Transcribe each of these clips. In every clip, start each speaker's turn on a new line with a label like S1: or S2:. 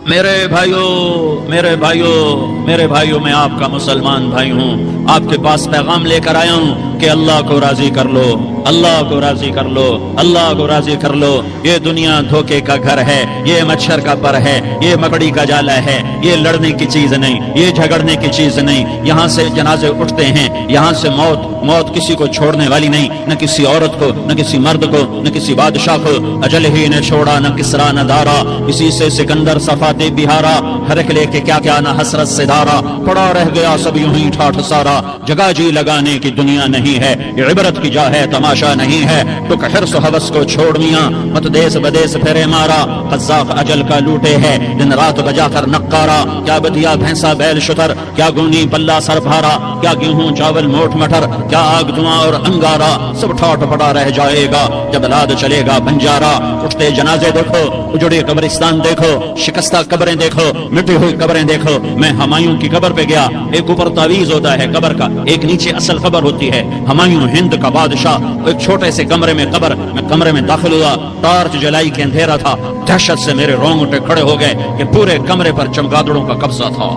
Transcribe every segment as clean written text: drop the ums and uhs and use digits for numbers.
S1: میرے بھائیوں میں آپ کا مسلمان بھائی ہوں، آپ کے پاس پیغام لے کر آیا ہوں کہ اللہ کو راضی کر لو، اللہ کو راضی کر لو، اللہ کو راضی کر لو۔ یہ دنیا دھوکے کا گھر ہے، یہ مچھر کا پر ہے، یہ مکڑی کا جالا ہے، یہ لڑنے کی چیز نہیں، یہ جھگڑنے کی چیز نہیں۔ یہاں سے جنازے اٹھتے ہیں، یہاں سے موت کسی کو چھوڑنے والی نہیں، نہ کسی عورت کو، نہ کسی مرد کو، نہ کسی بادشاہ کو۔ اجل ہی نے چھوڑا نہ کسرا نہ دارا، اسی سے سکندر صفاتے بہارا، ہرک لے کے کیا نہ حسرت سے دارا، پڑا رہ گیا سب یوں ہی ٹھاٹھ سارا۔ جگہ جی لگانے کی دنیا نہیں ہے، یہ عبرت کی جا ہے تماشا نہیں ہے۔ تو حرص و ہوس کو چھوڑ میاں، مت دیس بدیس پھرے مارا، قذاق اجل کا لوٹے ہے دن رات بجا کر نقارا۔ کیا بدیا بھینسا بیل شتر، کیا گونی پلہ سر بھارا، کیا گیہوں چاول موٹ مٹر، کیا آگ دھواں اور انگارا، سب ٹھاٹ پڑا رہ جائے گا جب لاد چلے گا بنجارا۔ اٹھتے جنازے دیکھو، اجڑے قبرستان دیکھو، شکستہ قبریں دیکھو، مٹی ہوئی قبریں دیکھو۔ میں ہمایوں کی قبر پہ گیا، ایک اوپر تعویذ ہوتا ہے قبر کا، ایک نیچے اصل قبر ہوتی ہے۔ ہمایوں ہند کا بادشاہ، ایک چھوٹے سے کمرے میں قبر، میں کمرے میں داخل ہوا، ٹارچ جلائی کے اندھیرا تھا، دہشت سے میرے رونگٹے کھڑے ہو گئے کہ پورے کمرے پر چمگادڑوں کا قبضہ تھا۔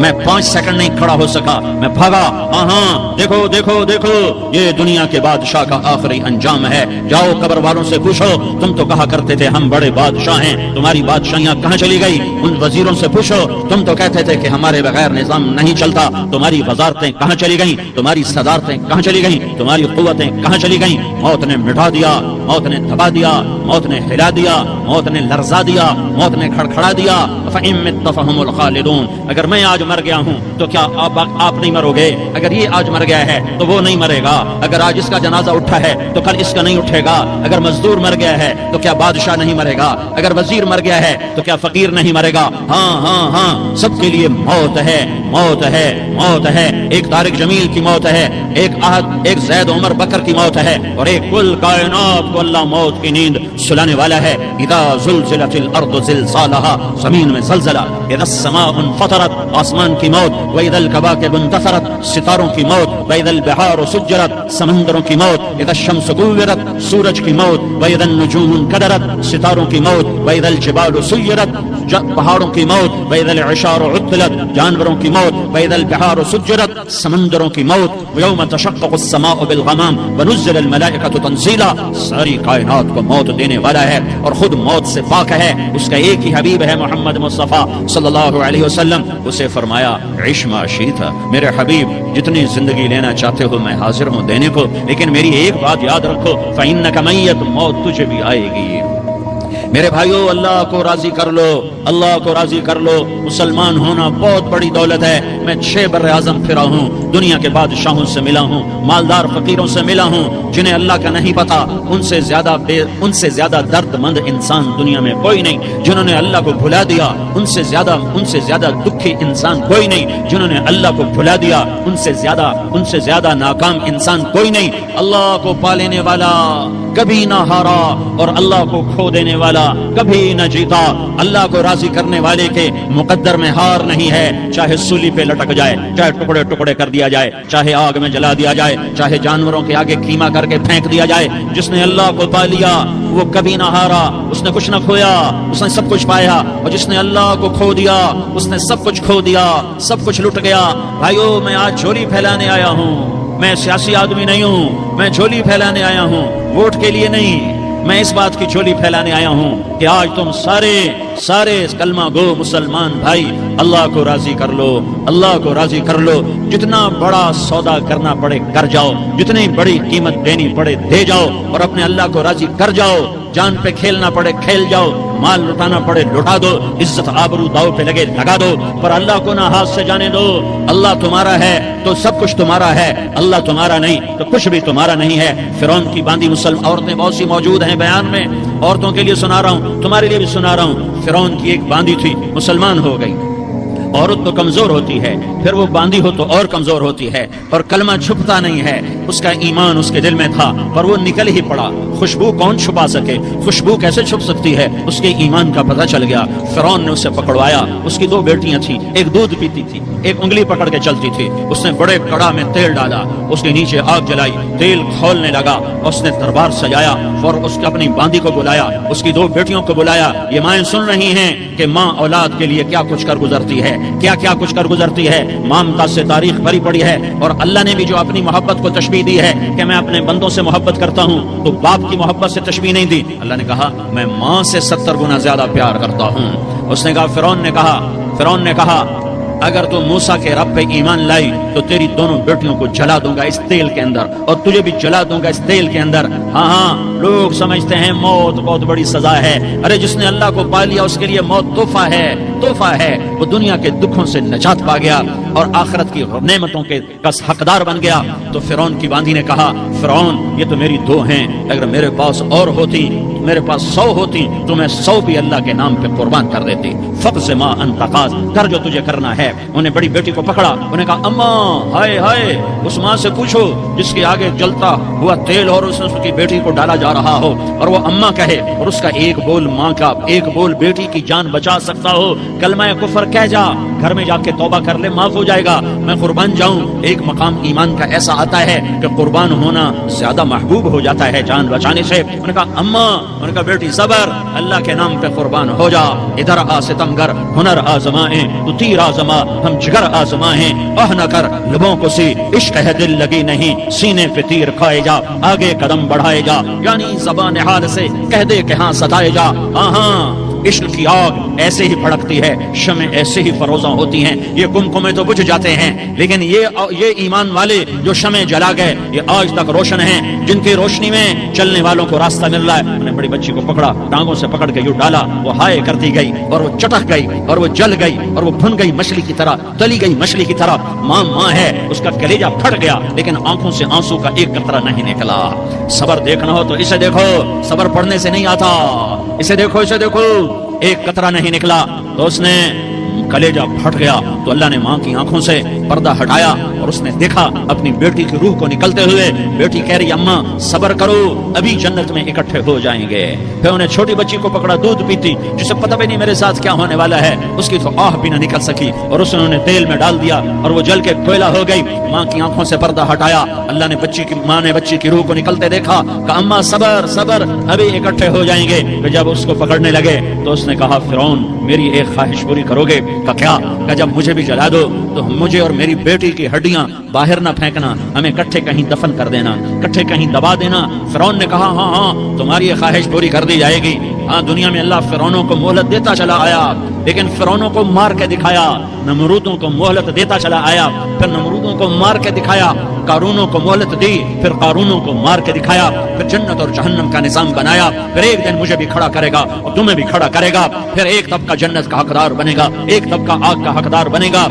S1: میں 5 سیکنڈ نہیں کھڑا ہو سکا، میں بھاگا۔ ہاں دیکھو دیکھو دیکھو، یہ دنیا کے بادشاہ کا آخری انجام ہے۔ جاؤ قبر والوں سے پوچھو، تم تو کہا کرتے تھے ہم بڑے بادشاہ ہیں، تمہاری بادشاہیاں کہاں چلی گئی؟ ان وزیروں سے پوچھو، تم تو کہتے تھے کہ ہمارے بغیر نظام نہیں چلتا، تمہاری وزارتیں کہاں چلی گئیں؟ تمہاری صدارتیں کہاں چلی گئیں؟ تمہاری قوتیں کہاں چلی گئیں؟ موت نے مٹا دیا، موت نے دبا دیا، موت نے ہلا دیا، موت نے لرزا دیا، موت نے کھڑکھڑا دیا۔ فَإِن مِتَّ فَهُمُ الْخَالِدُونَ، اگر میں آج مر گیا ہوں تو کیا آپ نہیں مرو گے؟ اگر یہ آج مر گیا ہے تو وہ نہیں مرے گا، اگر آج اس کا جنازہ اٹھا ہے تو کل اس کا نہیں اٹھے گا، اگر مزدور مر گیا ہے تو کیا بادشاہ نہیں مرے گا، اگر وزیر مر گیا ہے تو کیا فقیر نہیں مرے گا؟ ہاں ہاں ہاں، سب کے لیے موت ہے، موت ہے، موت ہے۔ ایک طارق جمیل کی موت ہے، ایک زید عمر بکر کی موت ہے، اور ایک کل کائنات کو اللہ موت کی نیند سلانے والا ہے۔ اذا زلزلت الارض زلزالها، زمین میں زلزلہ، اذا السماء انفطرت، آسمان کی موت، وَإِذَا الْكَوَاكِبُ انتَثَرَتْ، ستاروں کی موت، وَإِذَا الْبِحَارُ سُجِّرَتْ، سمندروں کی موت، اذا الشمس كُوِّرَتْ، سورج کی موت، وَإِذَا النُّجُومُ انكَدَرَتْ، ستاروں کی موت، وَإِذَا الْجِبَالُ سُيِّرَتْ، پہاڑوں کی موت، وَإِذَا الْعِشَارُ عُطِّلَتْ، جانوروں کی موت، وَإِذَا الْبِحَارُ سُجِّرَتْ، سمندروں کی موت، وَيَوْمَ تَشَقَّقُ السَّمَاءُ بِالْغَمَامِ وَنُزِّلَ الْمَلَائِكَةُ تَنزِيلًا، ساری کائنات کو موت دینے والا ہے اور خود موت سے پاک ہے۔ اس کا ایک ہی حبیب ہے محمد مصطفیٰ صلی اللہ علیہ وسلم۔ اسے فرمایا عِش ما شئت، میرے حبیب جتنی زندگی لینا چاہتے ہو میں حاضر ہوں دینے کو، لیکن میری ایک بات یاد رکھو، فَإِنَّكَ مَيِّتٌ، موت تجھے بھی آئے گی۔ میرے بھائیو، اللہ کو راضی کر لو، اللہ کو راضی کر لو۔ مسلمان ہونا بہت بڑی دولت ہے۔ میں 6 بر اعظم پھرا ہوں، دنیا کے بادشاہوں سے ملا ہوں، مالدار فقیروں سے ملا ہوں، جنہیں اللہ کا نہیں پتا، ان سے زیادہ درد مند انسان دنیا میں کوئی نہیں۔ جنہوں نے اللہ کو بھلا دیا، ان سے زیادہ دکھی انسان کوئی نہیں۔ جنہوں نے اللہ کو بھلا دیا، ان سے زیادہ ناکام انسان کوئی نہیں۔ اللہ کو پا لینے والا کبھی نہ ہارا، اور اللہ کو کھو دینے والا کبھی نہ جیتا۔ اللہ کو راضی کرنے والے کے مقدر میں ہار نہیں ہے، چاہے سولی پہ لٹک جائے، چاہے ٹکڑے ٹکڑے کر دیا جائے، چاہے آگ میں جلا دیا جائے، چاہے جانوروں کے آگے کیما کر کے پھینک دیا جائے۔ جس نے اللہ کو پا لیا وہ کبھی نہ ہارا، اس نے کچھ نہ کھویا، اس نے سب کچھ پایا، اور جس نے اللہ کو کھو دیا اس نے سب کچھ کھو دیا، سب کچھ لٹ گیا۔ بھائیو، میں آج جھولی پھیلانے آیا ہوں، میں سیاسی آدمی نہیں ہوں، میں جھولی پھیلانے آیا ہوں، ووٹ کے لیے نہیں۔ میں اس بات کی جھولی پھیلانے آیا ہوں کہ آج تم سارے کلمہ گو مسلمان بھائی اللہ کو راضی کر لو، اللہ کو راضی کر لو۔ جتنا بڑا سودا کرنا پڑے کر جاؤ، جتنی بڑی قیمت دینی پڑے دے جاؤ، اور اپنے اللہ کو راضی کر جاؤ۔ جان پہ کھیلنا پڑے کھیل جاؤ، مال لٹانا پڑے لٹا دو، عزت آبرو داؤ پہ لگے لگا دو، پر اللہ کو نہ ہاتھ سے جانے دو۔ اللہ تمہارا ہے تو سب کچھ تمہارا ہے، اللہ تمہارا نہیں تو کچھ بھی تمہارا نہیں ہے۔ فرعون کی باندھی مسلم عورتیں بہت سی موجود ہیں بیان میں، عورتوں کے لیے سنا رہا ہوں، تمہارے لیے بھی سنا رہا ہوں۔ فرعون کی ایک باندھی تھی، مسلمان ہو گئی، عورت تو کمزور ہوتی ہے، پھر وہ باندھی ہو تو اور کمزور ہوتی ہے، اور کلمہ چھپتا نہیں ہے۔ اس کا ایمان اس کے دل میں تھا پر وہ نکل ہی پڑا۔ خوشبو کون چھپا سکے؟ خوشبو کیسے چھپ سکتی ہے؟ اس کے ایمان کا پتہ چل گیا۔ فرعون نے اسے پکڑوایا۔ اس کی 2 بیٹیاں تھیں، ایک دودھ پیتی تھی، ایک انگلی پکڑ کے چلتی تھی۔ اس نے بڑے کڑا میں تیل ڈالا، اس کے نیچے آگ جلائی، تیل کھولنے لگا، اس نے دربار سجایا اور اس نے اپنی باندی کو بلایا، اس کی 2 بیٹیوں کو بلایا۔ یہ مائیں سن رہی ہیں کہ ماں اولاد کے لیے کیا کچھ کر گزرتی ہے، کیا کیا کچھ کر گزرتی ہے۔ مامتا سے تاریخ بھری پڑی ہے، اور اللہ نے بھی جو اپنی محبت کو تشبیہ دی ہے کہ میں اپنے بندوں سے محبت کرتا ہوں، تو باپ کی محبت سے تشبیہ نہیں دی۔ اللہ نے کہا میں ماں سے 70 گنا زیادہ پیار کرتا ہوں۔ اس نے کہا فرعون نے کہا اگر تو موسیٰ کے رب پہ ایمان لائی تو تیری دونوں بیٹیوں کو جلا دوں گا اس تیل کے اندر، اور تجھے بھی جلا دوں گا اس تیل کے اندر۔ ہاں لوگ سمجھتے ہیں موت بہت بڑی سزا ہے۔ ارے جس نے اللہ کو پا لیا اس کے لیے موت تحفہ ہے۔ وہ دنیا کے دکھوں سے نجات پا گیا اور آخرت کی نعمتوں کے حقدار بن گیا۔ تو فرعون کی باندھی نے کہا فرعون یہ تو میری 2 ہیں، اگر میرے پاس اور ہوتی، میرے پاس 100 ہوتی تو میں 100 بھی اللہ کے نام پہ قربان کر دیتی۔ فقض ما انت قاض، کر جو تجھے کرنا ہے۔ انہیں بڑی بیٹی کو پکڑا، انہیں کہا اماں ہائے اس ماں سے پوچھو جس کے آگے جلتا ہوا تیل اور اس کی بیٹی کو ڈالا جا رہا ہو، اور وہ اماں کہے اور اس کا ایک بول ماں کا، ایک بول بیٹی کی جان بچا سکتا ہو، کلمہ کفر کہہ جا، گھر میں جا کے توبہ کر لے، معاف ہو جائے گا، میں قربان جاؤں۔ ایک مقام ایمان کا ایسا آتا ہے کہ قربان ہونا زیادہ محبوب ہو جاتا ہے جان بچانے سے۔ انہوں نے کہا اماں، انہوں نے کہا بیٹی صبر، اللہ کے نام پہ قربان ہو جا۔ ادھر آ ستمگر، ہنر آزمائیں تو تیر آزما، ہم جگر آزمائیں آہ نہ کر لبوں کو سی، عشق ہے دل لگی نہیں، سینے پہ تیر کھائے جا، آگے قدم بڑھائے جا، یعنی زبان حال سے کہہ دے کہ ہاں ستائے جا۔ ہاں عشق کی آگ ایسے ہی بھڑکتی ہے، شمع ایسے ہی فروزاں ہوتی ہیں، یہ کمکمے تو بجھ جاتے ہیں، لیکن یہ ایمان والے جو شمع جلا گئے یہ آج تک روشن ہیں، جن کی روشنی میں چلنے والوں کو راستہ مل رہا ہے۔ انہوں نے بڑی بچی کو پکڑا، ٹانگوں سے پکڑ کے یوں ڈالا، وہ ہائے کرتی گئی اور وہ چٹک گئی اور وہ جل گئی اور وہ بھن گئی مچھلی کی طرح، تلی گئی مچھلی کی طرح۔ ماں ہے، اس کا کلیجہ پھٹ گیا لیکن آنکھوں سے آنسو کا ایک قطرہ نہیں نکلا۔ صبر دیکھنا ہو تو اسے دیکھو، صبر پڑھنے سے نہیں آتا، اسے دیکھو ایک قطرہ نہیں نکلا تو اس نے کلیجہ پھٹ گیا۔ تو اللہ نے ماں کی آنکھوں سے پردہ ہٹایا اور اس نے دیکھا اپنی بیٹی کی روح کو نکلتے ہوئے۔ بیٹی کہہ رہی اماں صبر کرو، ابھی جنت میں اکٹھے ہو جائیں گے۔ پھر انہیں چھوٹی بچی کو پکڑا، دودھ پیتی، جسے پتہ بھی نہیں میرے ساتھ کیا ہونے والا ہے، اس کی تو آہ بھی نہ نکل سکی، اور اس نے انہیں تیل میں ڈال دیا اور وہ جل کے کوئلہ ہو گئی۔ ماں کی آنکھوں سے پردہ ہٹایا، اللہ نے ماں نے بچی کی روح کو نکلتے دیکھا کہ اماں صبر، ابھی اکٹھے ہو جائیں گے۔ جب اس کو پکڑنے لگے تو اس نے کہا فرعون میری ایک خواہش پوری کرو گے؟ کیا؟ کہ جب مجھے بھی جلا دو تو مجھے اور میری بیٹی کی ہڈیاں باہر نہ پھینکنا، ہمیں کٹھے کہیں دفن کر دینا، کٹھے کہیں دبا دینا۔ فرعون نے کہا ہاں تمہاری یہ خواہش پوری کر دی جائے گی۔ ہاں دنیا میں اللہ فرعونوں کو مہلت دیتا چلا آیا، لیکن فرعونوں کو مار کے دکھایا، نمرودوں کو مہلت دیتا چلا آیا، پھر نمرودوں کو مار کے دکھایا، قارونوں کو مہلت دی، پھر قارونوں کو مار کے دکھایا، پھر جنت اور جہنم کا نظام بنایا، پھر ایک دن مجھے بھی کھڑا کرے گا اور تمہیں بھی کھڑا کرے گا، پھر ایک طبقہ جنت کا حقدار بنے گا، ایک طبقہ آگ کا حقدار بنے گا۔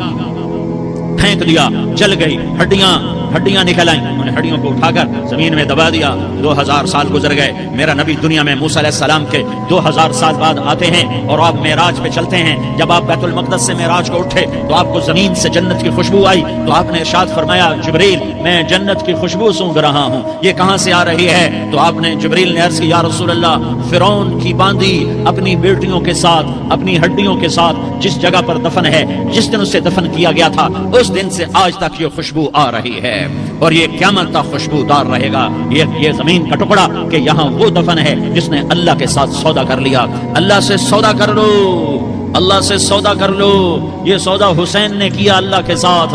S1: پھینک دیا، جل گئی، ہڈیاں نکل آئیں، انہیں ہڈیوں کو اٹھا کر زمین میں دبا دیا۔ 2000 سال گزر گئے، میرا نبی دنیا میں موسیٰ علیہ السلام کے 2000 سال بعد آتے ہیں اور آپ معراج پہ چلتے ہیں۔ جب آپ بیت المقدس سے معراج کو اٹھے تو آپ کو زمین سے جنت کی خوشبو آئی، تو آپ نے ارشاد فرمایا جبریل میں جنت کی خوشبو سونگ رہا ہوں، یہ کہاں سے آ رہی ہے؟ تو آپ نے جبریل نے عرض کی یا رسول اللہ فرعون کی باندھی اپنی بیٹیوں کے ساتھ، اپنی ہڈیوں کے ساتھ جس جگہ پر دفن ہے، جس دن اسے دفن کیا گیا تھا، اس دن سے آج تک یہ خوشبو آ رہی ہے اور یہ قیامت تک خوشبودار رہے گا۔ یہ زمین کا ٹکڑا کہ یہاں وہ دفن ہے جس نے اللہ کے ساتھ سودا کر لیا۔ اللہ سے سودا کر لو، اللہ سے سودا کر لو۔ یہ سودا حسین نے کیا اللہ کے ساتھ،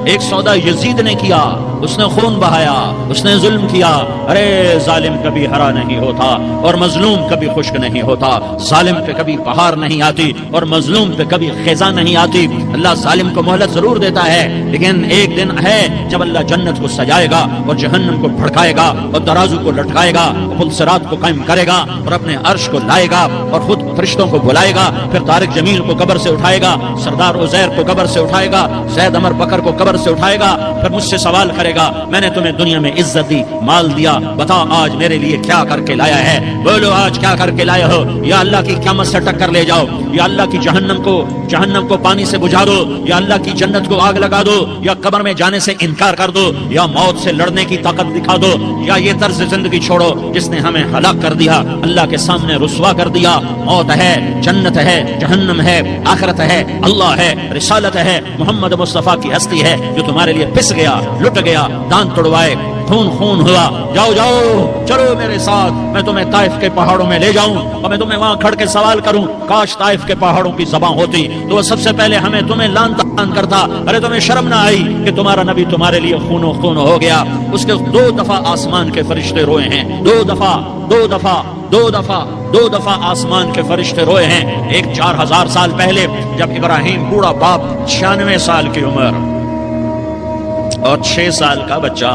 S1: ایک سودا یزید نے کیا، اس نے خون بہایا، اس نے ظلم کیا۔ ارے ظالم کبھی ہرا نہیں ہوتا اور مظلوم کبھی خشک نہیں ہوتا، ظالم پہ کبھی بہار نہیں آتی اور مظلوم پہ کبھی خزاں نہیں آتی۔ اللہ ظالم کو مہلت ضرور دیتا ہے، لیکن ایک دن ہے جب اللہ جنت کو سجائے گا اور جہنم کو بھڑکائے گا اور ترازو کو لٹکائے گا اور پلسرات کو قائم کرے گا اور اپنے عرش کو لائے گا اور خود فرشتوں کو بلائے گا، پھر طارق جمیل کو قبر سے اٹھائے گا، سردار عزیر کو قبر سے اٹھائے گا، زید عمر بکر کو قبر سے اٹھائے گا، پھر مجھ سے سوال کرے کرے گا میں نے تمہیں دنیا میں عزت دی، مال دیا، بتا آج میرے لیے کیا کر کے لایا ہے؟ بولو آج کیا کر کے لائے ہو؟ یا اللہ کی قیامت سے ٹکر لے جاؤ، یا اللہ کی جہنم کو پانی سے بجھا دو، یا اللہ کی جنت کو آگ لگا دو، یا قبر میں جانے سے انکار کر دو، یا موت سے لڑنے کی طاقت دکھا دو، یا یہ طرز زندگی چھوڑو جس نے ہمیں ہلاک کر دیا، اللہ کے سامنے رسوا کر دیا۔ موت ہے، جنت ہے، جہنم ہے، آخرت ہے، اللہ ہے، رسالت ہے، محمد مصطفیٰ کی ہستی ہے جو تمہارے لیے پس گیا، لٹ گیا، دان توڑوائے، خون خون ہوا۔ جاؤ جاؤ چلو میرے ساتھ، میں تمہیں طائف کے پہاڑوں میں لے جاؤں اور میں تمہیں وہاں کھڑ کے سوال کروں، کاش طائف کے پہاڑوں کی زبان ہوتی تو وہ سب سے پہلے تمہیں لان تان کرتا۔ ارے تمہیں شرم نہ آئی کہ تمہارا نبی تمہارے لیے خون و خون ہو گیا؟ اس کے 2 دفعہ آسمان کے فرشتے روئے ہیں، 2 دفعہ آسمان کے فرشتے روئے ہیں۔ ایک 4000 سال پہلے جب ابراہیم بوڑھا باپ 96 سال کی عمر اور 6 سال کا بچہ،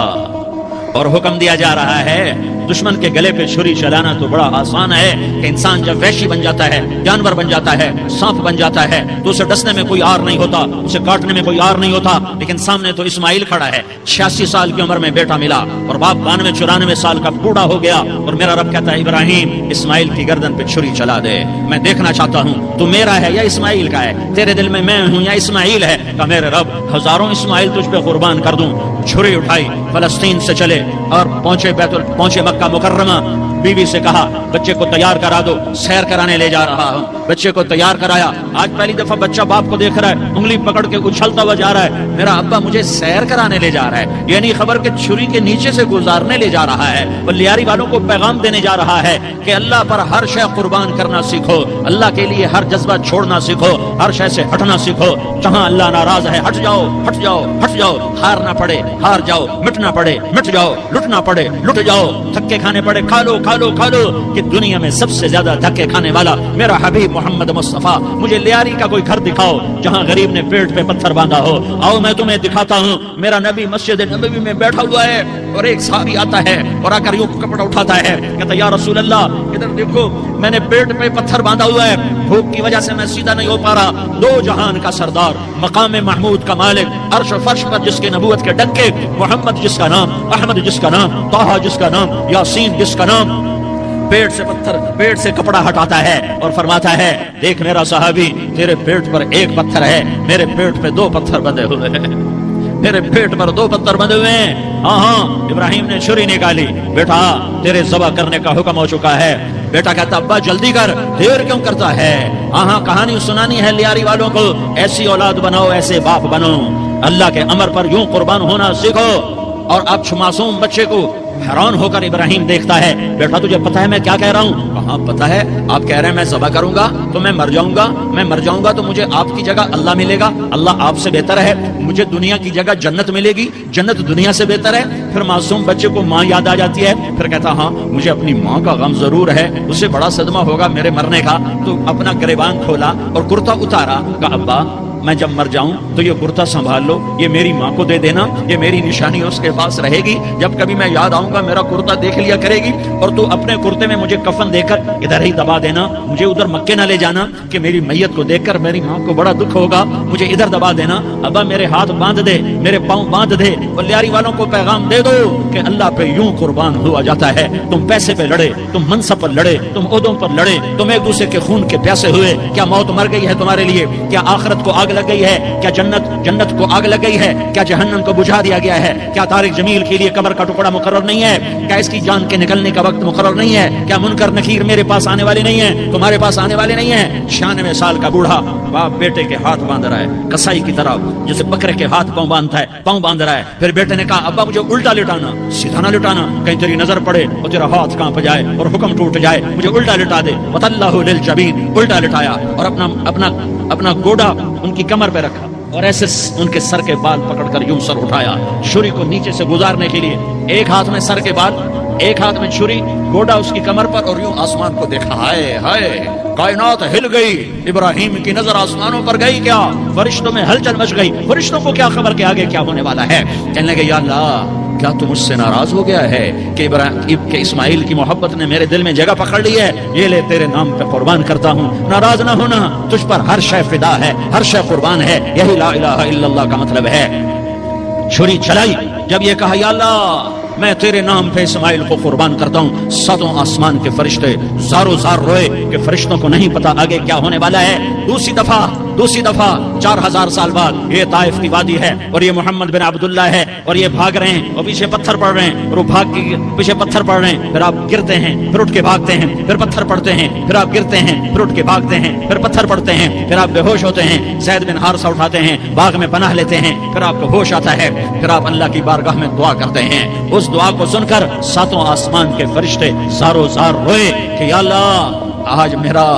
S1: اور حکم دیا جا رہا ہے دشمن کے گلے پہ چھری چلانا تو بڑا آسان ہے کہ انسان جب وحشی بن جاتا ہے، جانور بن جاتا ہے، سانپ بن جاتا ہے تو اسے ڈسنے میں کوئی آر نہیں ہوتا، اسے کاٹنے میں کوئی آر نہیں ہوتا، لیکن سامنے تو اسماعیل کھڑا ہے، 86 سال کی عمر میں بیٹا ملا اور باپ 92-94 سال کا بوڑھا ہو گیا، اور میرا رب کہتا ہے ابراہیم اسماعیل کی گردن پہ چھری چلا دے، میں دیکھنا چاہتا ہوں تو میرا ہے یا اسماعیل کا ہے، تیرے دل میں ہوں یا اسماعیل ہے؟ کہ میرے رب ہزاروں اسماعیل تجھ پہ قربان کر دوں۔ چھری اٹھائی، فلسطین سے چلے اور پہنچے مکہ مکرمہ۔ بیوی سے کہا بچے کو تیار کرا دو، سیر کرانے لے جا رہا ہوں۔ بچے کو تیار کرایا، آج پہلی دفعہ بچہ باپ کو دیکھ رہا ہے، انگلی پکڑ کے اچھلتا ہوا جا رہا ہے، میرا ابا مجھے سیر کرانے لے جا رہا ہے، یہ نہیں خبر کہ چھری کے نیچے سے گزارنے لے جا رہا ہے۔ وہ لیاری والوں کو پیغام دینے جا رہا ہے کہ اللہ پر ہر شے قربان کرنا سیکھو، اللہ کے لیے ہر جذبہ چھوڑنا سیکھو، ہر شے سے ہٹنا سیکھو، جہاں اللہ ناراض ہے ہٹ جاؤ، ہٹ جاؤ، ہٹ جاؤ، ہارنا پڑے ہار جاؤ، مٹنا پڑے مٹ جاؤ، لٹنا پڑے لٹ جاؤ، دھکے کھانے پڑے کھا لو کھا لو کھا لو، کہ دنیا میں سب سے زیادہ دھکے کھانے والا میرا حبیب محمد مصطفیٰ۔ مجھے لیاری کا کوئی گھر دکھاؤ جہاں غریب نے پیٹ پہ پتھر باندھا ہو، آؤ میں تمہیں دکھاتا ہوں۔ میرا نبی مسجد نبوی میں بیٹھا ہوا ہے اور ایک صحابی آتا ہے اور آ کر یوں کپڑا اٹھاتا ہے، کہتا یا رسول اللہ ادھر دیکھو، میں نے پیٹ پہ پتھر باندھا ہوا ہے، بھوک کی وجہ سے میں سیدھا نہیں ہو پا رہا۔ 2 جہان کا سردار، مقام محمود کا مالک، عرش و فرش پر جس کے نبوت کے ڈنکے، محمد جس کا نام، احمد جس کا نام، طٰہٰ جس کا نام، یاسین جس کا نام، پیٹ سے کپڑا ہٹاتا ہے اور فرماتا ہے دیکھ میرا صحابی، تیرے پیٹ پر 1 پتھر ہے، میرے پیٹ پہ 2 پتھر بندھے ہوئے ہیں، میرے پیٹ پر 2 پتھر بندھے ہوئے ہیں۔ ہاں ابراہیم نے چھری نکالی، بیٹا تیرے ذبح کرنے کا حکم ہو چکا ہے۔ بیٹا کہتا ابا جلدی کر، دیر کیوں کرتا ہے؟ ہاں کہانی سنانی ہے لیاری والوں کو، ایسی اولاد بناؤ، ایسے باپ بنو، اللہ کے امر پر یوں قربان ہونا سیکھو۔ اور اب معصوم بچے کو حیران ہو کر ابراہیم دیکھتا ہے، بیٹا تجھے پتا ہے میں کیا کہہ رہا ہوں؟ کہاں پتا ہے، آپ کہہ رہے ہیں میں ذبح کروں گا تو میں مر جاؤں گا تو مجھے آپ کی جگہ اللہ ملے گا، اللہ آپ سے بہتر ہے، مجھے دنیا کی جگہ جنت ملے گی، جنت دنیا سے بہتر ہے۔ پھر معصوم بچے کو ماں یاد آ جاتی ہے، پھر کہتا ہاں مجھے اپنی ماں کا غم ضرور ہے، اسے بڑا صدمہ ہوگا میرے مرنے کا۔ تو اپنا گریبان کھولا اور کرتا اتارا، کہا ابا میں جب مر جاؤں تو یہ کرتا سنبھال لو، یہ میری ماں کو دے دینا، یہ میری نشانی اس کے پاس رہے گی، جب کبھی میں یاد آؤں گا میرا کرتا دیکھ لیا کرے گی، اور تو اپنے کرتے میں مجھے کفن دے کر ادھر ہی دبا دینا، مجھے ادھر مکے نہ لے جانا کہ میری میت کو دیکھ کر میری ماں کو بڑا دکھ ہوگا، مجھے ادھر دبا دینا۔ ابا میرے ہاتھ باندھ دے، میرے پاؤں باندھ دے، اور لیاری والوں کو پیغام دے دو کہ اللہ پہ یوں قربان ہوا جاتا ہے۔ تم پیسے پہ لڑے، تم منصب پر لڑے، تم عہدوں پر لڑے، تم ایک دوسرے کے خون کے پیاسے ہوئے، کیا موت مر گئی ہے تمہارے لیے؟ کیا آخرت کو آگ لگ گئی ہے؟ کیا جنت کو آگ لگ گئی ہے؟ کیا جہنم کو بجھا دیا گیا ہے؟ کیا طارق جمیل کے لیے قبر کا ٹکڑا مقرر نہیں ہے؟ کیا اس کی جان کے نکلنے کا وقت مقرر نہیں ہے؟ کیا منکر نکیر میرے پاس آنے والے نہیں ہیں، تمہارے پاس آنے والے نہیں ہیں؟ 96 سال کا بوڑھا باپ بیٹے کے ہاتھ باندھ رہا ہے کسائی کی طرح، جیسے بکرے کے ہاتھ پاؤں باندھ رہا ہے۔ پھر بیٹے نے کہا ابا مجھے الٹا لٹانا، سیدھا نہ لٹانا، کہیں تیری نظر پڑے اور تیرا ہاتھ کانپ جائے اور حکم ٹوٹ جائے، مجھے الٹا لٹا دے۔ وَتَلَّهُ لِلْجَبِينِ، الٹا لٹایا اور اپنا گوڑا ان کی کمر پہ رکھا اور ایسے ان کے سر کے بال پکڑ کر یوں سر اٹھایا، چھری کو نیچے سے گزارنے کے لیے، ایک ہاتھ میں سر کے بال، ایک ہاتھ میں چھری، گوڑا اس کی کمر پر، اور یوں آسمان کو دیکھا۔ ہائے ہائے کائنات ہل گئی، ابراہیم کی نظر آسمانوں پر گئی، کیا فرشتوں میں ہلچل مچ گئی، فرشتوں کو کیا خبر کہ آگے کیا ہونے والا ہے؟ کہنے لگے یا اللہ کیا تو مجھ سے ناراض ہو گیا ہے کہ اسماعیل کی محبت نے میرے دل میں جگہ پکڑ لی ہے؟ یہ لے تیرے نام پہ قربان کرتا ہوں، ناراض نہ ہونا، تجھ پر ہر شے فدا ہے، ہر شے قربان ہے، یہی لا الہ الا اللہ کا مطلب ہے۔ چھری چلائی جب یہ کہا یا اللہ میں تیرے نام پہ اسماعیل کو قربان کرتا ہوں، ساتوں آسمان کے فرشتے زارو زار روئے کہ فرشتوں کو نہیں پتا آگے کیا ہونے والا ہے۔ دوسری دفعہ 4000 سال بعد یہ طائف کی وادی ہے اور یہ محمد بن عبداللہ ہے اور یہ بھاگ رہے ہیں اور پیچھے پتھر پڑ رہے ہیں اور وہ بھاگ کے پیچھے پتھر پڑ رہے ہیں، پھر آپ گرتے ہیں پھر اٹھ کے بھاگتے ہیں، پھر پتھر پڑتے ہیں پھر آپ گرتے ہیں پھر اٹھ کے بھاگتے ہیں، پھر پتھر پڑتے ہیں پھر آپ بے ہوش ہوتے ہیں، زید بن حارثہ اٹھاتے ہیں، باغ میں پناہ لیتے ہیں، پھر آپ کو ہوش آتا ہے، پھر آپ اللہ کی بارگاہ میں دعا کرتے ہیں۔ اس دعا کو سن کر ساتوں آسمان کے فرشتے زارو زار روئے کہ یا اللہ آج میرا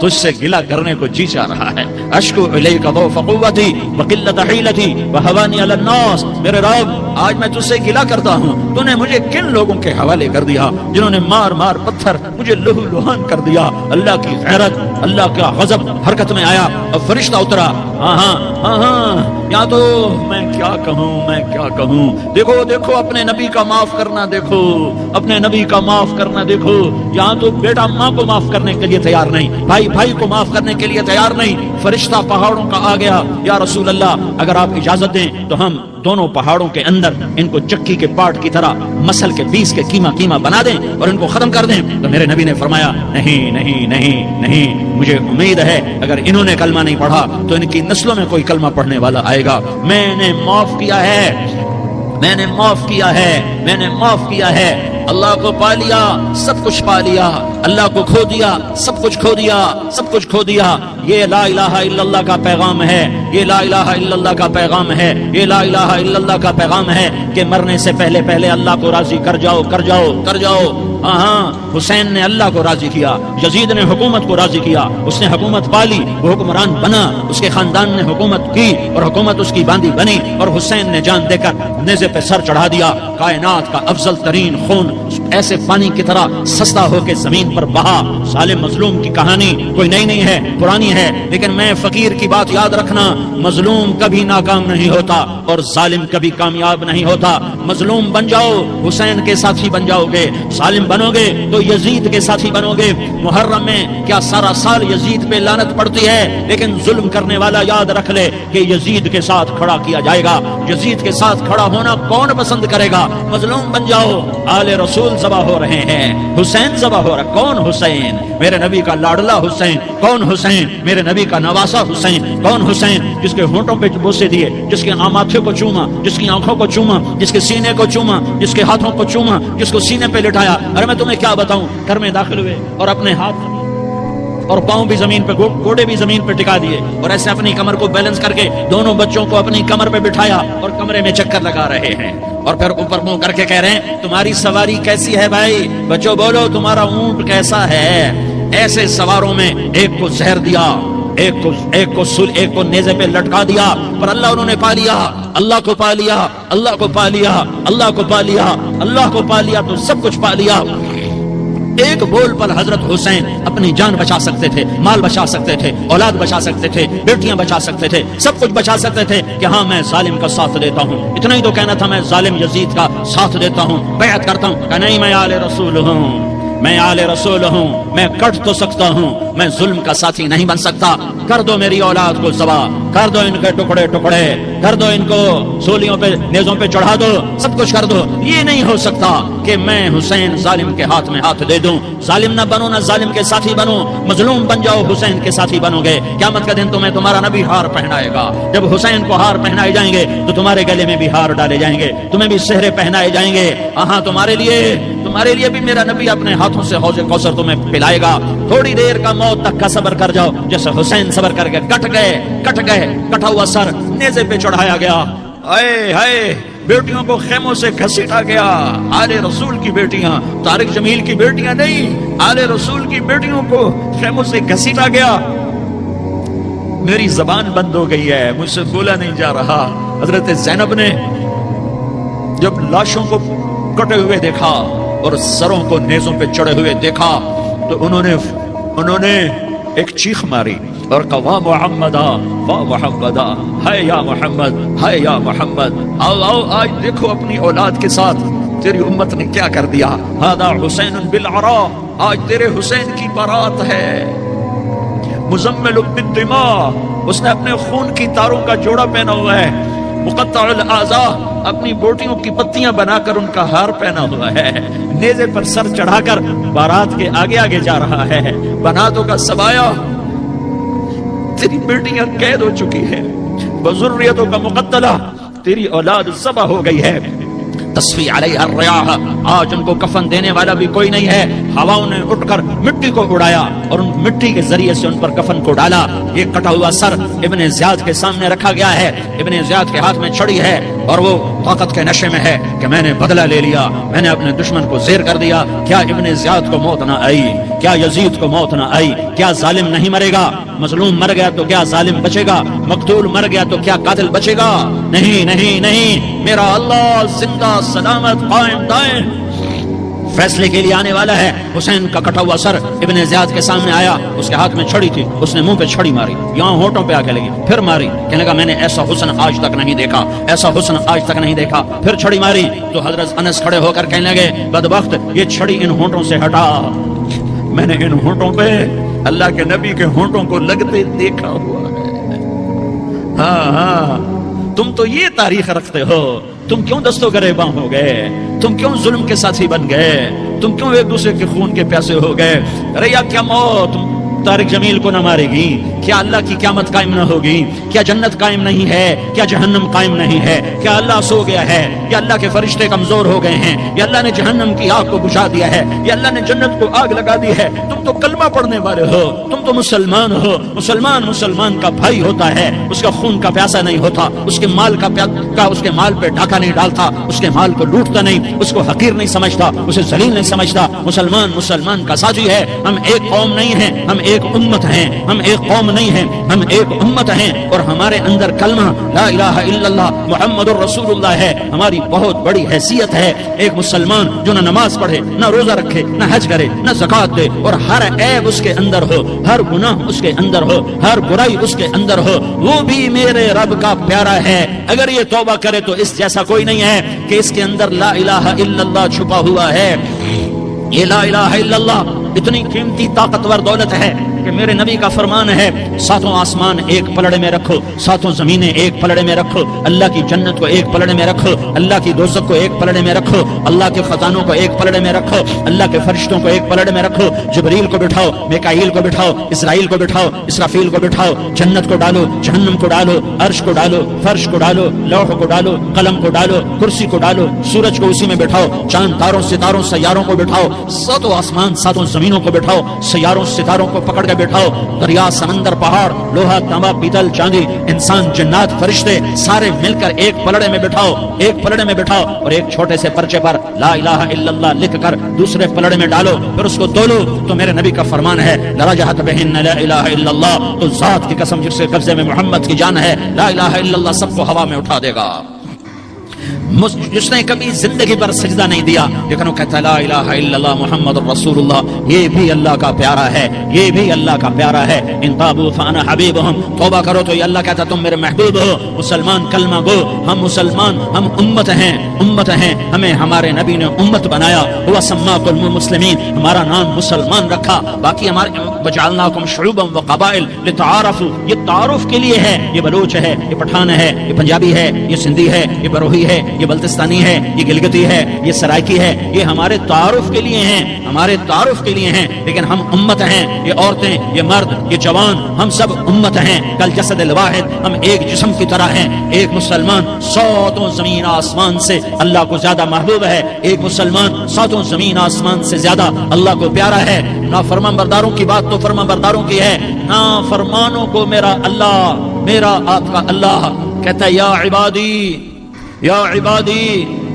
S1: تجھ سے گلہ کرنے کو جی چاہ رہا ہے۔ اشکو الیک ضعف قوتی وقلت حیلتی وہوانی علی الناس، میرے رب آج میں تجھ سے گلہ کرتا ہوں، تو نے مجھے کن لوگوں کے حوالے کر دیا جنہوں نے مار مار پتھر مجھے لہو لہان کر دیا۔ اللہ کی غیرت، اللہ کا غضب حرکت میں آیا اور فرشتہ اترا۔ ہاں یا تو میں کیا کہوں، دیکھو اپنے نبی کا معاف کرنا، دیکھو اپنے نبی کا معاف کرنا، دیکھو یہاں تو بیٹا ماں کو معاف کرنے کے لیے تیار نہیں، بھائی کو معاف کرنے کے لیے تیار نہیں۔ فرشتہ پہاڑوں کا آ گیا، یا رسول اللہ اگر آپ اجازت دیں تو ہم دونوں پہاڑوں کے اندر ان کو چکی کے پاٹ کی طرح مسل کے پیس کے کیما بنا دیں اور ان کو ختم کر دیں۔ تو میرے نبی نے فرمایا نہیں، مجھے امید ہے اگر انہوں نے کلمہ نہیں پڑھا تو ان کی نسلوں میں کوئی کلمہ پڑھنے والا آئے گا۔ میں نے معاف کیا ہے، اللہ کو پا لیا، سب کچھ پا لیا، اللہ کو کھو دیا، سب کچھ کھو دیا۔ یہ لا الہ الا اللہ کا پیغام ہے، یہ لا الہ الا اللہ کا پیغام ہے، یہ لا الہ الا اللہ کا پیغام ہے کہ مرنے سے پہلے اللہ کو راضی کر جاؤ۔ ہاں حسین نے اللہ کو راضی کیا، یزید نے حکومت کو راضی کیا، اس نے حکومت پالی، وہ حکمران بنا، اس کے خاندان نے حکومت کی اور حکومت اس کی باندھی بنی، اور حسین نے جان دے کر نیزے پہ سر چڑھا دیا۔ کائنات کا افضل ترین خون ایسے پانی کی طرح سستا ہو کے زمین پر بہا۔ ظالم مظلوم کی کہانی کوئی نئی نہیں ہے، پرانی ہے، لیکن میں فقیر کی بات یاد رکھنا، مظلوم کبھی ناکام نہیں ہوتا اور ظالم کبھی کامیاب نہیں ہوتا۔ مظلوم بن جاؤ حسین کے ساتھی بن جاؤ گے، ظالم بنو گے تو یزید کے ساتھی بنو گے۔ محرم میں کیا سارا سال یزید پہ لعنت پڑتی ہے، لیکن ظلم کرنے والا یاد رکھ لے کہ یزید کے ساتھ کھڑا کیا جائے گا۔ یزید کے ساتھ کھڑا ہونا کون پسند کرے گا؟ مظلوم بن جاؤ۔ آل رسول ذبح ہو رہے ہیں، حسین ذبح ہو رہا، کون حسین؟ میرے نبی کا لاڈلا حسین۔ کون حسین؟ میرے نبی کا نواسا حسین۔ کون حسین؟ جس کے ہونٹوں پہ بوسے دیے، جس کے ماتھے کو چوما، جس کی آنکھوں کو چوما، جس کے سینے کو چوما، جس کے ہاتھوں کو چوما، جس کو سینے پہ لٹایا۔ ارے میں تمہیں کیا بتاؤں، گھر میں داخل ہوئے اور اپنے ہاتھ اور پاؤں بھی زمین پہ، گوڑے بھی زمین پہ ٹکا دیے اور ایسے اپنی کمر کو بیلنس کر کے دونوں بچوں کو اپنی کمر پہ بٹھایا اور کمرے میں چکر لگا رہے ہیں، اور پھر اوپر منہ کر کے کہہ رہے ہیں تمہاری سواری کیسی ہے بھائی؟ بچوں بولو تمہارا اونٹ کیسا ہے؟ ایسے سواروں میں ایک کو زہر دیا، ایک کو نیزے پہ لٹکا دیا، پر اللہ انہوں نے پا لیا، اللہ کو پا لیا، اللہ کو پا لیا، اللہ کو پا لیا، اللہ کو پا لیا تو سب کچھ پا لیا۔ ایک بول پر حضرت حسین اپنی جان بچا سکتے تھے، مال بچا سکتے تھے، اولاد بچا سکتے تھے، بیٹیاں بچا سکتے تھے، سب کچھ بچا سکتے تھے کہ ہاں میں ظالم کا ساتھ دیتا ہوں۔ اتنا ہی تو کہنا تھا، میں ظالم یزید کا ساتھ دیتا ہوں، بیعت کرتا ہوں کہ نہیں میں آل رسول ہوں، میں آل رسول ہوں، میں کٹ تو سکتا ہوں، میں ظلم کا ساتھی نہیں بن سکتا۔ کر دو میری اولاد کو ذبح، کر دو ان کے ٹکڑے ٹکڑے، کر دو ان کو سولیوں پہ نیزوں پہ چڑھا دو، سب کچھ کر دو۔ یہ نہیں ہو سکتا کہ میں حسین ظالم کے ہاتھ میں ہاتھ دے دوں۔ ظالم نہ بنو، نہ ظالم کے ساتھی بنو، مظلوم بن جاؤ، حسین کے ساتھی بنو گے۔ قیامت کا دن تمہیں تمہارا نبی ہار پہنائے گا۔ جب حسین کو ہار پہنائے جائیں گے تو تمہارے گلے میں بھی ہار ڈالے جائیں گے، تمہیں بھی سہرے پہنائے جائیں گے۔ ہاں تمہارے لیے بھی میرا نبی اپنے ہاتھوں سے حوض کوثر تمہیں پلائے گا۔ تھوڑی دیر کا موت تک کا صبر کر جاؤ، جیسے حسین صبر کر کے کٹ گئے، کٹا ہوا سر نیزے پہ چڑھایا گیا۔ ہائے بیٹیوں کو خیموں سے گھسیٹا گیا۔ آل رسول کی بیٹیاں، طارق جمیل کی بیٹیاں نہیں، آل رسول کی بیٹیوں کو خیموں سے گھسیٹا گیا۔ میری زبان بند ہو گئی ہے، مجھ سے بولا نہیں جا رہا۔ حضرت زینب نے جب لاشوں کو کٹے ہوئے دیکھا اور سروں کو نیزوں پہ چڑھے ہوئے دیکھا تو انہوں نے ایک چیخ ماری اور کہا واہ محمدا، واہ محمدا، ہے یا محمد، ہے یا محمد۔ آؤ آج دیکھو اپنی اولاد کے ساتھ تیری امت نے کیا کر دیا۔ ہذا حسین بالعراء، آج تیرے حسین کی بارات ہے۔ مزمل بالدماء، اس نے اپنے خون کی تاروں کا جوڑا پہنا ہوا ہے۔ مقطع الاعضاء، اپنی بوٹیوں کی پتیاں بنا کر ان کا ہار پہنا ہوا ہے، نیزے پر سر چڑھا کر بارات کے آگے آگے جا رہا ہے۔ بناتوں کا سبایا، تیری بیٹیاں قید ہو چکی ہے، بذریتوں کا مقتلہ، تیری اولاد ذبح ہو گئی ہے۔ تصفی علیہ الریاح، آج ان کو کفن دینے والا بھی کوئی نہیں ہے۔ ہواؤں نے اٹھ کر مٹی کو اڑایا اور ان مٹی کے ذریعے سے ان پر کفن کو ڈالا۔ یہ کٹا ہوا سر ابن زیاد کے سامنے رکھا گیا ہے، ابن زیاد کے ہاتھ میں چھڑی ہے اور وہ طاقت کے نشے میں ہے کہ میں نے بدلہ لے لیا، میں نے اپنے دشمن کو زیر کر دیا۔ کیا ابن زیاد کو موت نہ آئی؟ کیا یزید کو موت نہ آئی؟ کیا ظالم نہیں مرے گا؟ مظلوم مر گیا تو کیا ظالم بچے گا؟ مقتول مر گیا تو کیا قاتل بچے گا؟ نہیں نہیں نہیں، میرا اللہ زندہ سلامت قائم دائم فیصلے کے لیے آنے والا ہے۔ حسین کا کٹا ہوا سر ابن زیاد کے سامنے آیا، اس کے ہاتھ میں چھڑی تھی، اس نے منہ پہ چھڑی ماری، یہاں ہونٹوں پہ آ کے لگی، پھر ماری، کہنے لگا میں نے ایسا حسن آج تک نہیں دیکھا، ایسا حسن آج تک نہیں دیکھا، پھر چھڑی ماری تو حضرت انس کھڑے ہو کر کہنے لگے بدبخت یہ چھڑی ان ہونٹوں سے ہٹا، میں نے ان ہونٹوں پہ اللہ کے نبی کے ہونٹوں کو لگتے دیکھا ہوا ہے۔ ہاں ہاں، تم تو یہ تاریخ رکھتے ہو، تم کیوں دستوں گریباں ہو گئے؟ تم کیوں ظلم کے ساتھی بن گئے؟ تم کیوں ایک دوسرے کے خون کے پیاسے ہو گئے؟ ارے یا کیا موت طارق جمیل کو نہ مارے گی؟ کیا اللہ کی قیامت قائم نہ ہوگی؟ کیا جنت قائم نہیں ہے؟ کیا جہنم قائم نہیں ہے؟ کیا اللہ سو گیا ہے؟ یا اللہ کے فرشتے کمزور ہو گئے ہیں؟ یا اللہ نے جہنم کی آگ کو بجھا دیا ہے؟ یا اللہ نے جنت کو آگ لگا دی ہے؟ تم تو کلمہ پڑھنے والے ہو، تم تو مسلمان ہو۔ مسلمان کا بھائی ہوتا ہے، اس کا خون کا پیاسا نہیں ہوتا، اس کے مال اس کے مال پہ ڈاکہ نہیں ڈالتا، اس کے مال کو لوٹتا نہیں، اس کو حقیر نہیں سمجھتا، اسے ذلیل نہیں سمجھتا۔ مسلمان کا ساتھی ہے۔ ہم ایک قوم نہیں ہیں، ہم ایک امت ہیں، ہم ایک قوم نہیں ہیں، ہم ایک امت ہیں، اور ہمارے اندر کلمہ لا الہ الا اللہ محمد الرسول اللہ ہے، ہماری بہت بڑی حیثیت ہے۔ ایک مسلمان جو نہ نماز پڑھے، نہ روزہ رکھے، نہ حج کرے، نہ زکوٰۃ دے، اور ہر عیب اس کے اندر ہو، ہر گناہ اس کے اندر ہو، ہر برائی اس کے اندر ہو، وہ بھی میرے رب کا پیارا ہے۔ اگر یہ توبہ کرے تو اس جیسا کوئی نہیں ہے کہ اس کے اندر لا الہ الا اللہ چھپا ہوا ہے۔ یہ لا الہ الا اللہ اتنی قیمتی طاقتور دولت ہے کہ میرے نبی کا فرمان ہے ساتوں آسمان ایک پلڑے میں رکھو، ساتوں زمینیں ایک پلڑے میں رکھو، اللہ کی جنت کو ایک پلڑے میں رکھو، اللہ کی دوزخ کو ایک پلڑے میں رکھو، اللہ کے خزانوں کو ایک پلڑے میں رکھو، اللہ کے فرشتوں کو ایک پلڑے میں رکھو، جبریل کو بٹھاؤ، میکائیل کو بٹھاؤ، اسرائیل کو بٹھاؤ، اسرافیل کو بٹھاؤ، جنت کو ڈالو، جہنم کو ڈالو، عرش کو ڈالو، فرش کو ڈالو، لوح کو ڈالو، قلم کو ڈالو، کرسی کو ڈالو، سورج کو اسی میں بٹھاؤ، چاند تاروں ستاروں سیاروں کو بٹھاؤ، ساتوں آسمان ساتوں زمینوں کو بٹھاؤ، سیاروں ستاروں کو پکڑ کے بٹھاؤ، دریا سمندر پہاڑ لوہا تانبا پیتل چاندی انسان جنات فرشتے سارے مل کر ایک پلڑے میں بٹھاؤ، ایک پلڑے میں بٹھاؤ، اور ایک چھوٹے سے پرچے پر لا الہ الا اللہ لکھ کر دوسرے پلڑے میں ڈالو، پھر اس کو تولو تو میرے نبی کا فرمان ہے لرجحت بہن لا الہ الا اللہ، تو ذات کی قسم جس کے قبضے میں محمد کی جان ہے، لا الہ الا اللہ سب کو ہوا میں اٹھا دے گا۔ جس نے کبھی زندگی پر سجدہ نہیں دیا لیکن وہ کہتا ہے لا الہ الا اللہ محمد الرسول اللہ، یہ بھی اللہ کا پیارا ہے، یہ بھی اللہ کا پیارا ہے۔ ان تابوا فانا حبیبہم، توبہ کرو تو یہ اللہ کہتا تم میرے محبوب ہو۔ مسلمان کلمہ گو، ہم مسلمان، ہم امت ہیں، امت ہیں، ہمیں ہمارے نبی نے امت بنایا، ہوا سماکم المسلمین، ہمارا نام مسلمان رکھا، باقی ہمارے وجعلناکم شعوبا وقبائل لتعارفوا، یہ تعارف کے لیے ہے، یہ بلوچ ہے، یہ پٹھان ہے، یہ پنجابی ہے، یہ سندھی ہے، یہ بروہی ہے، یہ بلتستانی ہے، یہ گلگتی ہے، یہ سرائکی ہے، یہ ہمارے تعارف کے لیے ہیں، ہمارے تعارف کے لیے ہیں، لیکن ہم امت ہیں، یہ عورتیں، یہ مرد، یہ جوان، ہم سب امت ہیں، کل جسد الواحد، ہم ایک جسم کی طرح ہیں۔ ایک مسلمان ساتوں زمین آسمان سے اللہ کو زیادہ محبوب ہے، ایک مسلمان ساتوں زمین آسمان سے زیادہ اللہ کو پیارا ہے۔ نافرمان برداروں کی بات تو فرمان برداروں کی ہے، نافرمانوں کو میرا اللہ، میرا آپ کا اللہ کہتا ہے یا عبادی، یا عبادی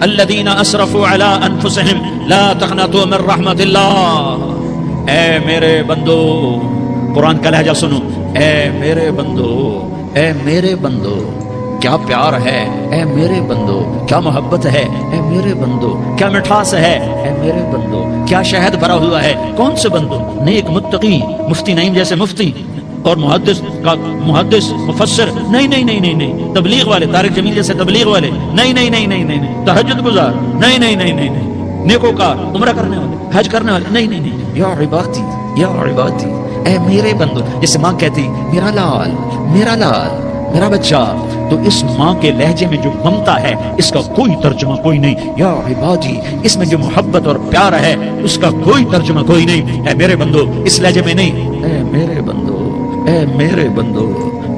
S1: الذین اسرفوا علی انفسہم لا تقنطوا من رحمت اللہ، اے میرے بندو، قرآن کا لہجہ سنو، اے میرے بندو، اے میرے بندو، کیا پیار ہے، اے میرے بندو، کیا محبت ہے، اے میرے بندو، کیا مٹھاس ہے، اے میرے بندو، کیا شہد بھرا ہوا ہے۔ کون سے بندو؟ نیک متقی، مفتی نعیم جیسے مفتی اور محدث مفسر، نہیں نہیں نہیں نہیں نہیں، تبلیغ والے، طارق جمیل جیسے تبلیغ والے، نہیں نہیں نہیں نہیں نہیں، تہجد گزار، نہیں نہیں نہیں نہیں نہیں، نیکوکار، عمرہ کرنے والے، حج کرنے والے، نہیں نہیں نہیں، یا عبادی، یا عبادی، اے میرے بندو، جیسے ماں کہتی میرا لال، میرا لال، میرا بچہ، تو اس ماں کے لہجے میں جو ممتا ہے اس کا کوئی ترجمہ کوئی نہیں. یا عبادی، اس میں جو محبت اور پیار ہے اس کا کوئی ترجمہ کوئی نہیں. اے میرے بندو، اس لہجے میں نہیں، اے میرے بندو، اے میرے بندو،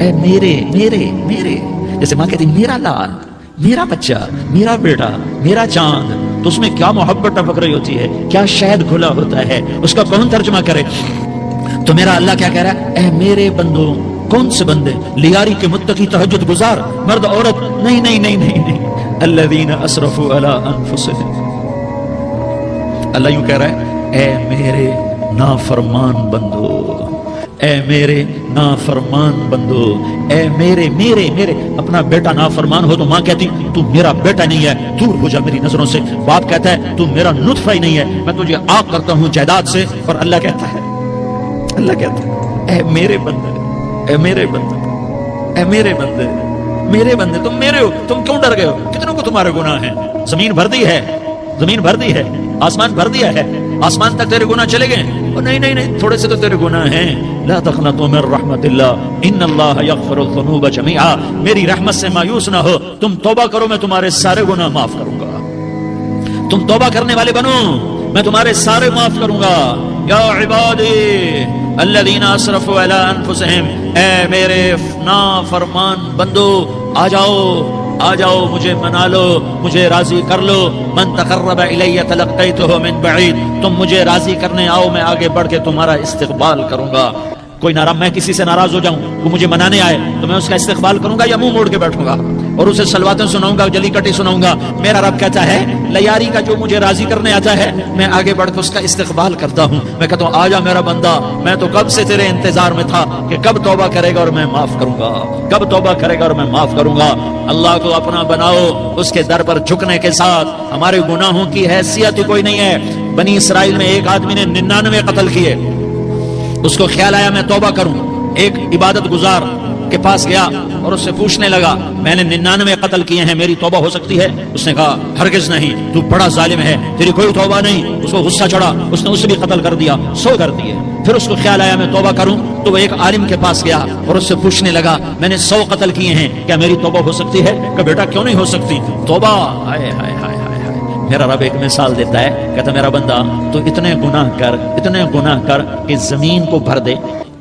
S1: اے میرے میرے میرے. جیسے ماں کہتی میرا لال، میرا بچہ، میرا بیٹا، میرا چاند، تو اس میں کیا محبت ٹپک رہی ہوتی ہے، کیا شہد کھلا ہوتا ہے، اس کا کون ترجمہ کرے. تو میرا اللہ کیا کہہ رہا ہے، اے میرے بندو. کون سے بندے؟ لیاری کے متقی، تہجد گزار، مرد عورت نہیں نہیں نہیں نہیں نہیں. الذین اسرفوا علی انفسهم. اللہ یوں کہہ رہا ہے، اے میرے نافرمان بندو، اے میرے نافرمان بندو، اے میرے میرے میرے. اپنا بیٹا نافرمان ہو تو ماں کہتی تو میرا بیٹا نہیں ہے، دور ہو جا میری نظروں سے. باپ کہتا ہے تو میرا نطفہ ہی نہیں ہے، میں تجھے عاق کرتا ہوں جائیداد سے. اور اللہ کہتا ہے اے میرے بندے، اے میرے بندے، اے میرے بندے، میرے بندے تم میرے ہو، تم کیوں ڈر گئے ہو؟ کتنوں کو تمہارے گناہ ہیں؟ زمین بھر دی ہے، زمین بھر دی ہے، آسمان بھر دیا ہے، آسمان تک تیرے گناہ چلے گئے. نہیں نہیں نہیں، تھوڑے سے تو تیرے گناہ ہیں. لا تقنطوا من رحمت اللہ ان اللہ یغفر الذنوب جميعا. میری رحمت سے مایوس نہ ہو، تم توبہ کرو میں تمہارے سارے گناہ معاف کروں گا. تم توبہ کرنے والے بنو، میں تمہارے سارے معاف کروں گا. یا عبادی الذین اسرفوا علی انفسهم. اے میرے نافرمان بندو، آ جاؤ آ جاؤ، مجھے منا لو، مجھے راضی کر لو. من تقرب الی تلقیتہ من بعید. تم مجھے راضی کرنے آؤ، میں آگے بڑھ کے تمہارا استقبال کروں گا. کوئی ناراض، میں کسی سے ناراض ہو جاؤں، وہ مجھے منانے آئے تو میں اس کا استقبال کروں گا یا منہ موڑ کے بیٹھوں گا اور اسے سلواتیں سناؤں گا، جلی کٹی سناؤں گا. میرا رب کہتا ہے لیاری کا جو مجھے راضی کرنے آتا ہے میں آگے بڑھ کے اس کا استقبال کرتا ہوں. میں کہتا ہوں آ جا میرا بندہ، میں تو کب سے تیرے انتظار میں تھا کہ کب توبہ کرے گا اور میں معاف کروں گا، کب توبہ کرے گا اور میں معاف کروں گا. اللہ کو اپنا بناؤ، اس کے در پر جھکنے کے ساتھ. ہمارے گناہوں کی حیثیت کوئی نہیں ہے. بنی اسرائیل میں ایک آدمی نے 99 قتل کیے، اس کو خیال آیا میں توبہ کروں. ایک عبادت گزار کے پاس گیا اور اس سے پوچھنے لگا میں نے 99 قتل کیے ہیں، میری توبہ ہو سکتی ہے؟ اس نے کہا ہرگز نہیں، تو بڑا ظالم ہے، تیری کوئی توبہ نہیں. اس کو غصہ چڑھا، اس نے اسے بھی قتل کر دیا، 100 کر دیے. پھر اس کو خیال آیا میں توبہ کروں تو وہ ایک عالم کے پاس گیا اور اس سے پوچھنے لگا میں نے 100 قتل کیے ہیں، کیا میری توبہ ہو سکتی ہے؟ کہ بیٹا کیوں نہیں ہو سکتی توبہ. ہائے ہائے ہائے ہائے. میرا رب ایک مثال دیتا ہے، کہتا میرا بندہ تو اتنے گناہ کر کہ زمین کو بھر دے،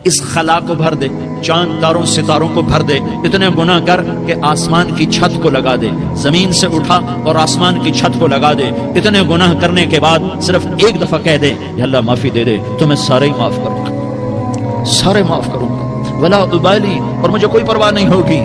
S1: اس خلا کو بھر دے، چاند تاروں ستاروں کو بھر دے. اتنے گناہ کر کہ آسمان کی چھت کو لگا دے، زمین سے اٹھا اور آسمان کی چھت کو لگا دے. اتنے گناہ کرنے کے بعد صرف ایک دفعہ کہہ دے یا اللہ معافی دے دے تو میں سارے ہی معاف کروں گا، سارے معاف کروں گا. ولا ابالی، اور مجھے کوئی پرواہ نہیں ہوگی.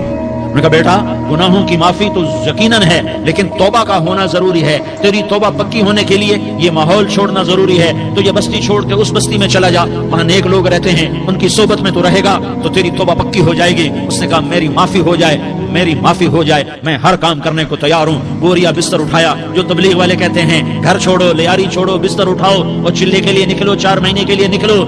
S1: میں نے کہا بیٹا گناہوں کی معافی تو یقیناً ہے لیکن توبہ کا ہونا ضروری ہے. تیری توبہ پکی ہونے کے لیے یہ ماحول چھوڑنا ضروری ہے. تو یہ بستی چھوڑ کے اس بستی میں چلا جا، وہاں نیک لوگ رہتے ہیں، ان کی صحبت میں تو رہے گا تو تیری توبہ پکی ہو جائے گی. اس نے کہا میری معافی ہو جائے، میری معافی ہو جائے، میں ہر کام کرنے کو تیار ہوں. بوریا بستر اٹھایا، جو تبلیغ والے کہتے ہیں گھر چھوڑو، لیاری چھوڑو، بستر اٹھاؤ اور چلے کے لیے نکلو، 4 مہینے کے لیے نکلو.